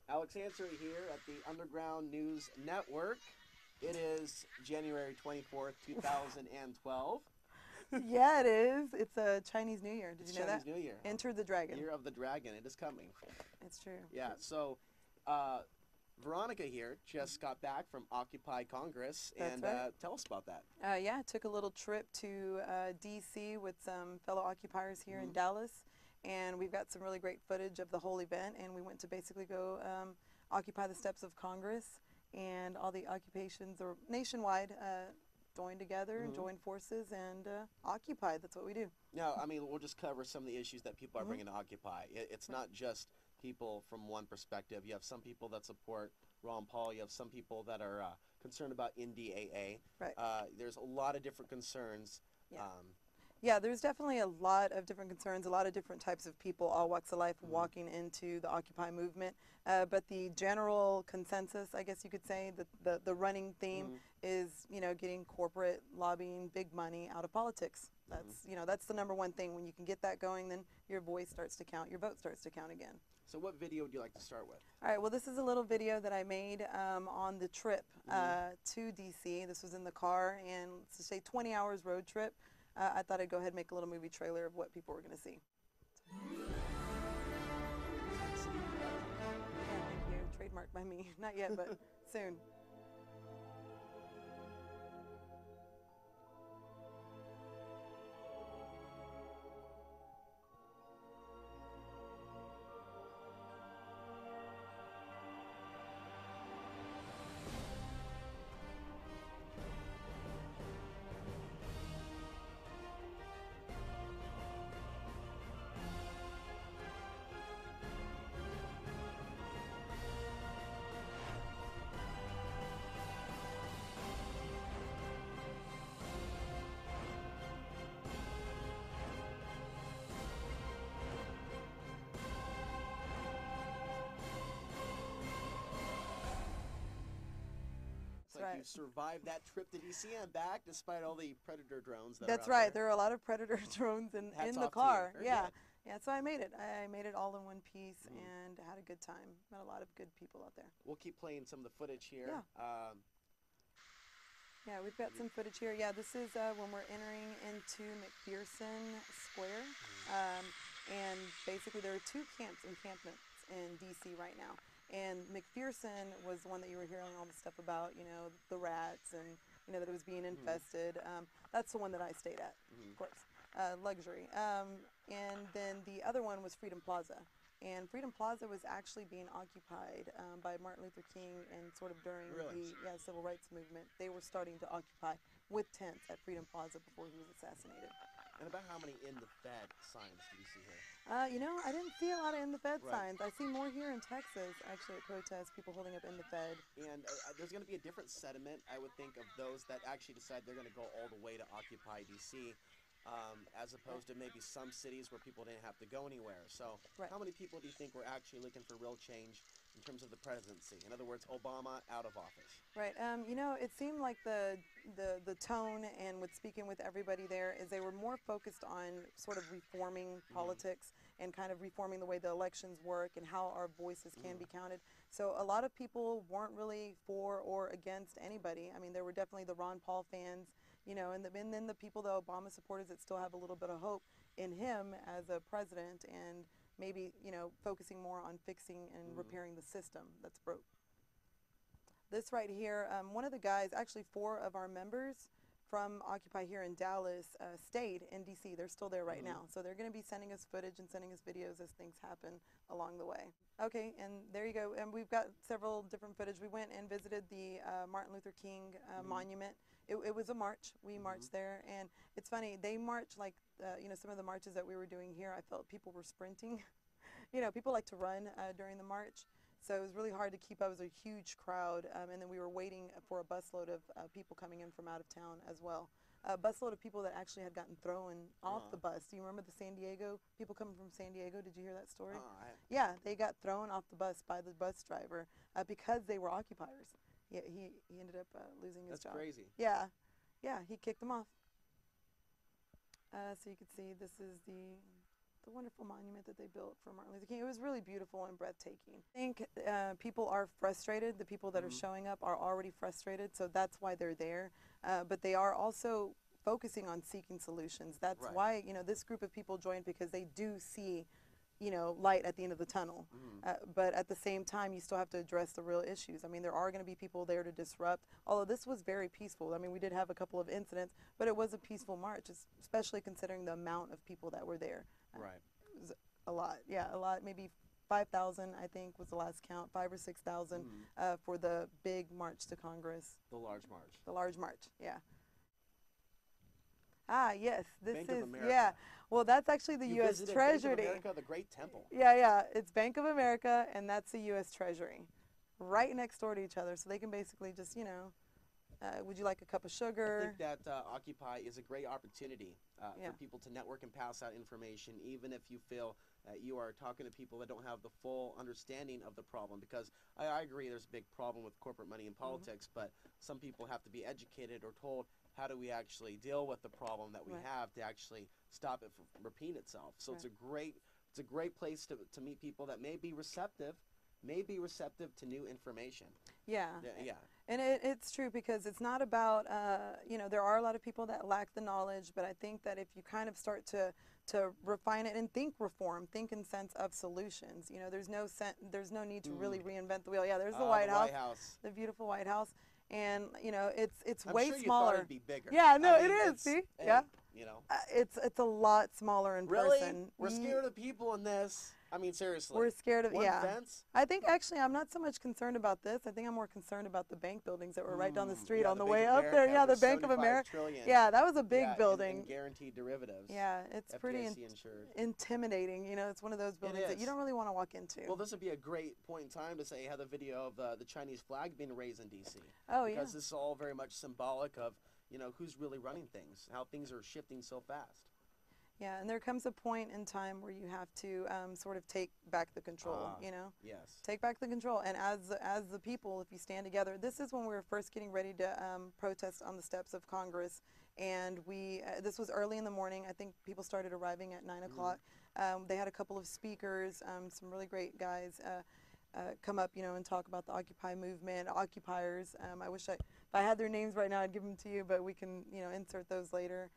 Alex Ansary here at the Underground News Network. It is January 24th, 2012. Yeah, it is. It's a Chinese New Year. Did It's you know Chinese that? New Year. Enter the dragon. Year of the Dragon. It is coming. It's true. Yeah, so uh, Veronica here just got back from Occupy Congress, That's and right. tell us about that. Yeah, took a little trip to D.C. with some fellow occupiers here in Mhm. Dallas, and we've got some really great footage of the whole event. And we went to basically go occupy the steps of Congress, and all the occupations or nationwide joined together and Mhm. joined forces and occupied. That's what we do. Now, I mean, we'll just cover some of the issues that people are Hmm. bringing to Occupy. It's not just people from one perspective. You have some people that support Ron Paul. You have some people that are concerned about NDAA. Right. There's a lot of different concerns. Yeah. Um, Yeah, there's definitely a lot of different concerns, a lot of different types of people, all walks of life, Mhm. walking into the Occupy movement. But the general consensus, I guess you could say, the running theme Mhm. is, getting corporate lobbying, big money out of politics. Mhm. That's the number one thing. When you can get that going, then your voice starts to count, your vote starts to count again. So, what video would you like to start with? All right, well, this is a little video that I made on the trip Mhm. to DC. This was in the car, and let's just say 20 hours road trip. I thought I'd go ahead and make a little movie trailer of what people were going to see. Yeah, thank you. Trademarked by me. Not yet, but soon. It's That's like right. you survived that trip to DC and back despite all the Predator drones that are That's out right. there. There are a lot of Predator drones in Hats the off to you. car. Very Yeah. good. Yeah, so I made it. I made it all in one piece Mhm. and had a good time. Met a lot of good people out there. We'll keep playing some of the footage Yeah. here. Yeah, we've got some footage here. Yeah, this is when we're entering into McPherson Square. Um, and basically, there are two encampments in D.C. right now. And McPherson was the one that you were hearing all the stuff about, the rats and, that it was being Mhm. infested. That's the one that I stayed at, Mhm. of course, luxury. And then the other one was Freedom Plaza. And Freedom Plaza was actually being occupied by Martin Luther King, and sort of during Really? the civil rights movement, they were starting to occupy with tents at Freedom Plaza before he was assassinated. And about how many in the Fed signs do you see here? I didn't see a lot of in the Fed Right. signs. I see more here in Texas, actually, at protests, people holding up in the Fed. And there's going to be a different sentiment, I would think, of those that actually decide they're going to go all the way to occupy DC, as opposed to maybe some cities where people didn't have to go anywhere. So, Right. how many people do you think were actually looking for real change in terms of the presidency? In other words, Obama out of office. Right. It seemed like the tone and with speaking with everybody there is they were more focused on sort of reforming Mm-hmm. politics and kind of reforming the way the elections work and how our voices can Mm-hmm. be counted. So a lot of people weren't really for or against anybody. I mean, there were definitely the Ron Paul fans, and then the people, the Obama supporters that still have a little bit of hope in him as a president, and maybe, focusing more on fixing and Mm-hmm. repairing the system that's broke. This right here, one of the guys, actually four of our members from Occupy here in Dallas stayed in DC. They're still there right Mm-hmm. now. So they're going to be sending us footage and sending us videos as things happen along the way. Okay, and there you go. And we've got several different footage. We went and visited the Martin Luther King Mm-hmm. monument. It was a march. We Mm-hmm. marched there. And it's funny, they march like, some of the marches that we were doing here, I felt people were sprinting. People like to run during the march. So it was really hard to keep up. It was a huge crowd. And then we were waiting for a busload of people coming in from out of town as well. A busload of people that actually had gotten thrown off Uh-huh. the bus. Do you remember the San Diego? People coming from San Diego. Did you hear that story? Uh-huh. Yeah, they got thrown off the bus by the bus driver because they were occupiers. Yeah, he ended up losing his That's job. crazy. Yeah, yeah, he kicked them off. So you can see this is the the wonderful monument that they built for Martin Luther King. It was really beautiful and breathtaking. I think people are frustrated. The people that are showing up are already frustrated, so that's why they're there. But they are also focusing on seeking solutions. That's why, you know, this group of people joined, because they do see, you know, light at the end of the tunnel. But at the same time, you still have to address the real issues. I mean, there are going to be people there to disrupt, although this was very peaceful. I mean, we did have a couple of incidents, but it was a peaceful march, especially considering the amount of people that were there. Right. It was a lot. Yeah, a lot. Maybe 5,000, I think, was the last count, 5,000 or 6,000 for the big march to Congress. The large march. The large march, yeah. Ah, yes, this Bank is, of America. yeah. Well, that's actually the You U.S. visited Treasury. Bank of America, the Great Temple. Yeah, it's Bank of America, and that's the U.S. Treasury, right next door to each other. So they can basically just, you know, would you like a cup of sugar? I think that Occupy is a great opportunity for people to network and pass out information, even if you feel that you are talking to people that don't have the full understanding of the problem. Because I agree there's a big problem with corporate money in politics, but some people have to be educated or told, how do we actually deal with the problem that we have to actually stop it from repeating itself. So it's a great place to meet people that may be receptive to new information. Yeah. Yeah. And it's true, because it's not about, you know, there are a lot of people that lack the knowledge, but I think that if you kind of start to refine it and think reform, think in sense of solutions, you know, there's no need to really reinvent the wheel. Yeah, there's the White House, the beautiful White House. And, you know, it's I'm way sure you smaller. thought it'd be bigger. Yeah, no, I mean, it is. See? Hey, Yeah. You know. It's a lot smaller in really? person. We're scared of the people in this. I mean, seriously. We're scared of, One yeah. fence? I think actually I'm not so much concerned about this. I think I'm more concerned about the bank buildings that were right down the street on the way up there. Yeah, the Bank of America. Yeah, that was a big building. And guaranteed derivatives. Yeah, it's pretty intimidating. You know, it's one of those buildings that you don't really want to walk into. Well, this would be a great point in time to say how the video of the Chinese flag being raised in D.C. Oh, yeah. Because this is all very much symbolic of, you know, who's really running things, how things are shifting so fast. Yeah, and there comes a point in time where you have to sort of take back the control, you know? Yes. Take back the control. And as the people, if you stand together, this is when we were first getting ready to protest on the steps of Congress. And this was early in the morning. I think people started arriving at 9 o'clock. They had a couple of speakers, some really great guys come up, you know, and talk about the Occupy movement, occupiers. I wish if I had their names right now, I'd give them to you, but we can, you know, insert those later.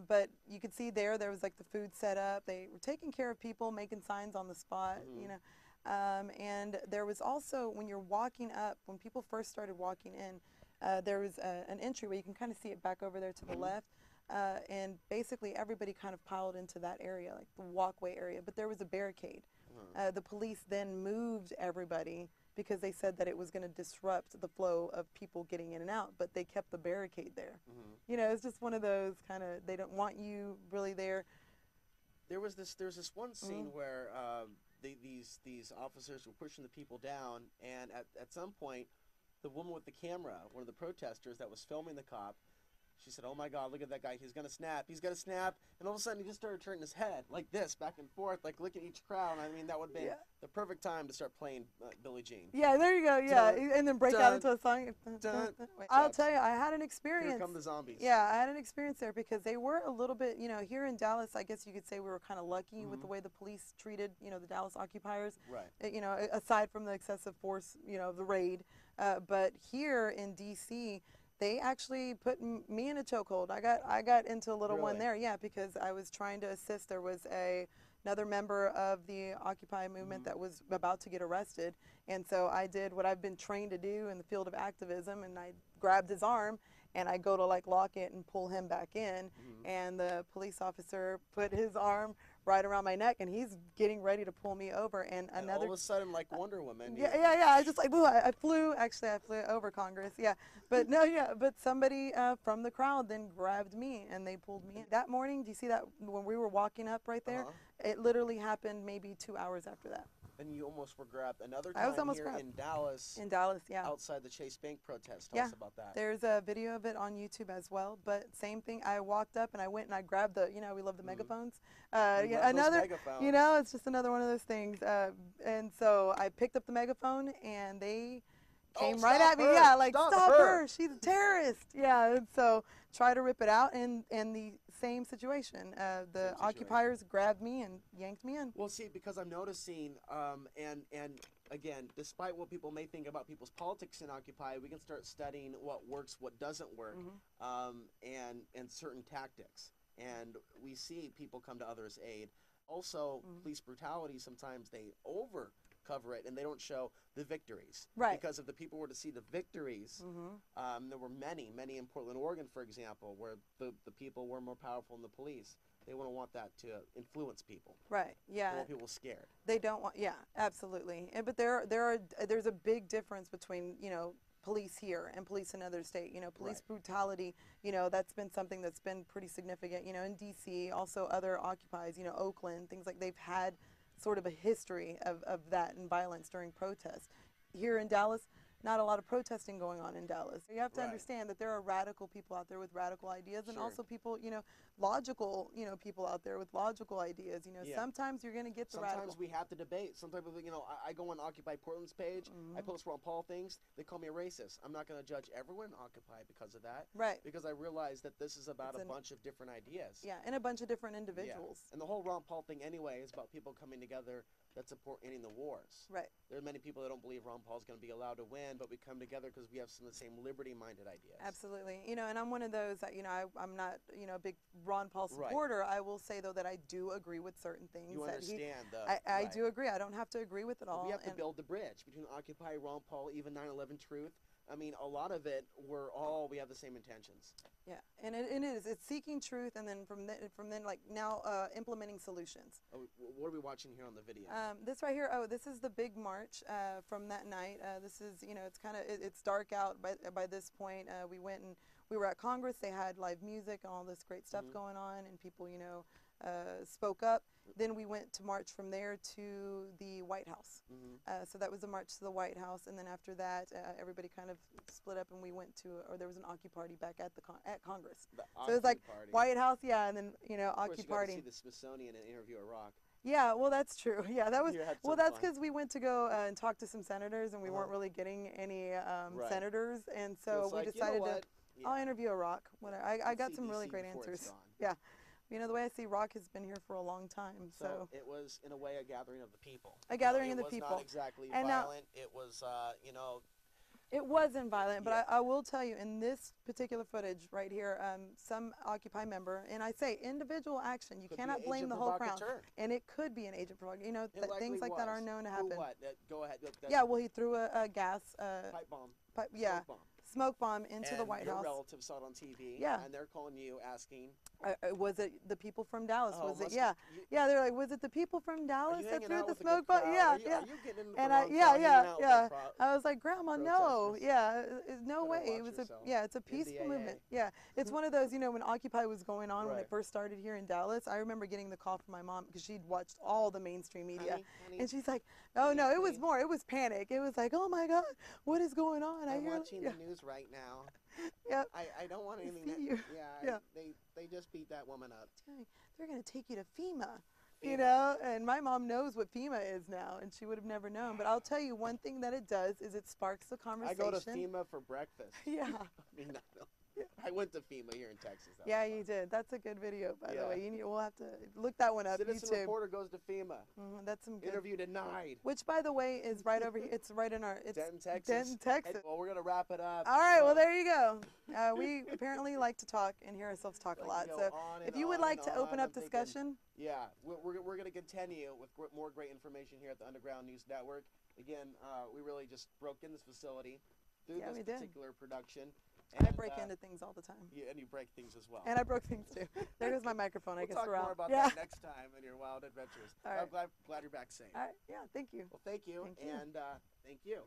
But you could see there was like the food set up. They were taking care of people, making signs on the spot, you know. And there was also, when you're walking up, when people first started walking in, there was an entryway. You can kind of see it back over there to the left. And basically everybody kind of piled into that area, like the walkway area. But there was a barricade. The police then moved everybody because they said that it was going to disrupt the flow of people getting in and out, but they kept the barricade there. You know, it's just one of those kind of, they don't want you really there. There's this one scene where these officers were pushing the people down, and at some point, the woman with the camera, one of the protesters that was filming the cop, she said, "Oh my God, look at that guy. He's going to snap. He's going to snap." And all of a sudden, he just started turning his head like this, back and forth, like looking at each crowd. I mean, that would be the perfect time to start playing Billie Jean. Yeah, there you go. Yeah, and then break out into a song. I'll tell you, I had an experience. Here come the zombies. Yeah, I had an experience there because they were a little bit, you know, here in Dallas, I guess you could say we were kind of lucky with the way the police treated, you know, the Dallas occupiers. Right. You know, aside from the excessive force, you know, the raid. But here in D.C., they actually put me in a chokehold. I got into a little one there, yeah, because I was trying to assist. There was another member of the Occupy movement that was about to get arrested, and so I did what I've been trained to do in the field of activism, and I grabbed his arm, and I go to like lock it and pull him back in, and the police officer put his arm right around my neck, and he's getting ready to pull me over, and another. All of a sudden, like Wonder Woman. Yeah. I just like, I flew over Congress, but no, but somebody from the crowd then grabbed me, and they pulled me in. That morning, do you see that when we were walking up right there? It literally happened maybe 2 hours after that. And you almost were grabbed another time I was almost here grabbed. in Dallas. In Dallas, yeah. Outside the Chase Bank protest. Tell us about that. There's a video of it on YouTube as well. But same thing. I walked up and I went and I grabbed the, you know, we love the megaphones. Another, megaphones. you know, it's just another one of those things. And so I picked up the megaphone and they came Oh, right stop at me. her. Yeah, like Stop stop her. her. She's a terrorist. Yeah, and so try to rip it out, and the same situation. The occupiers grabbed me and yanked me in. Well, see, because I'm noticing, and again, despite what people may think about people's politics in Occupy, we can start studying what works, what doesn't work, and certain tactics. And we see people come to others' aid. Also, police brutality, sometimes they cover it and they don't show the victories. Right. Because if the people were to see the victories, there were many in Portland, Oregon, for example, where the people were more powerful than the police. They wouldn't want that to influence people. Right. Yeah. They want people scared. They don't want. Yeah. Absolutely. But there's a big difference between police here and police in other state. Police brutality. That's been something that's been pretty significant. In D.C. also other occupies. Oakland, things like they've had sort of a history of that and violence during protests. Here in Dallas, not a lot of protesting going on in Dallas. You have to understand that there are radical people out there with radical ideas, and also people, logical, people out there with logical ideas. Sometimes you're going to get the radical. Sometimes we have to debate. Sometimes, I go on Occupy Portland's page. I post Ron Paul things. They call me a racist. I'm not going to judge everyone in Occupy because of that. Right. Because I realize that this is about a bunch of different ideas. Yeah, and a bunch of different individuals. Yeah. And the whole Ron Paul thing anyway is about people coming together that support ending the wars. Right. There are many people that don't believe Ron Paul's going to be allowed to win, but we come together because we have some of the same liberty-minded ideas. Absolutely. And I'm one of those that, I'm not, a big Ron Paul supporter. I will say, though, that I do agree with certain things. You understand. I do agree. I don't have to agree with it all. We have to build the bridge between Occupy, Ron Paul, even 9/11 Truth. I mean, a lot of it, we have the same intentions. Yeah, and it is. It's seeking truth, and then from then, like now, implementing solutions. Oh, what are we watching here on the video? This right here. Oh, this is the big march from that night. This is, it's dark out by this point. We went and we were at Congress. They had live music and all this great stuff going on, and people, spoke up. Then we went to march from there to the White House. So that was a march to the White House, and then after that, everybody kind of split up, and we went to, or there was an Occu party back at Congress. So it was like White House, yeah, and then Occu party. You got to see the Smithsonian and interview Iraq. Yeah, well, that's true. Yeah, that was that's because we went to go and talk to some senators, and we weren't really getting any senators, and so we decided I'll interview Iraq. I got some really great answers. Yeah. The way I see Rock has been here for a long time. So it was, in a way, a gathering of the people. A gathering of the people. It was not exactly violent. It was, It wasn't violent, but I will tell you, in this particular footage right here, some Occupy member, and I say individual action, you cannot blame the whole crowd. And it could be an agent provocateur. Things like that are known to happen. What? Go ahead. Yeah, well, he threw a gas... pipe bomb. Smoke bomb. Smoke bomb into the White House. Your relatives saw it on TV. Yeah. And they're calling you asking. Was it the people from Dallas? Was it? Yeah. Yeah. They're like, was it the people from Dallas that threw the smoke bomb? Yeah. Are you getting and I was like, Grandma, no. Yeah. No way. It was it's a peaceful movement. Yeah. It's one of those, when Occupy was going on when it first started here in Dallas. I remember getting the call from my mom because she'd watched all the mainstream media, and she's like, oh no, it was more. It was panic. It was like, oh my God, what is going on? I'm watching the news right now. Yep. I don't want anything. They just beat that woman up. They're going to take you to FEMA. And my mom knows what FEMA is now, and she would have never known. But I'll tell you one thing that it does is it sparks the conversation. I go to FEMA for breakfast. Yeah. I went to FEMA here in Texas. Yeah, you did. That's a good video, by the way. We'll have to look that one up. Citizen YouTube. reporter goes to FEMA. That's some good. Interview denied. Which, by the way, is right over here. It's right in our. It's Denton, Texas. Denton, Texas. Well, we're gonna wrap it up. All right. Well, there you go. We apparently like to talk and hear ourselves talk a lot. So, if you would like to open up discussion. We're gonna continue with more great information here at the Underground News Network. Again, we really just broke in this facility through this particular production. And I break into things all the time. Yeah, and you break things as well. And I broke things too. There goes my microphone. I guess we'll talk more about that next time in your wild adventures. All right. I'm glad you're back safe. All right. Yeah, thank you. Well, thank you. Thank you.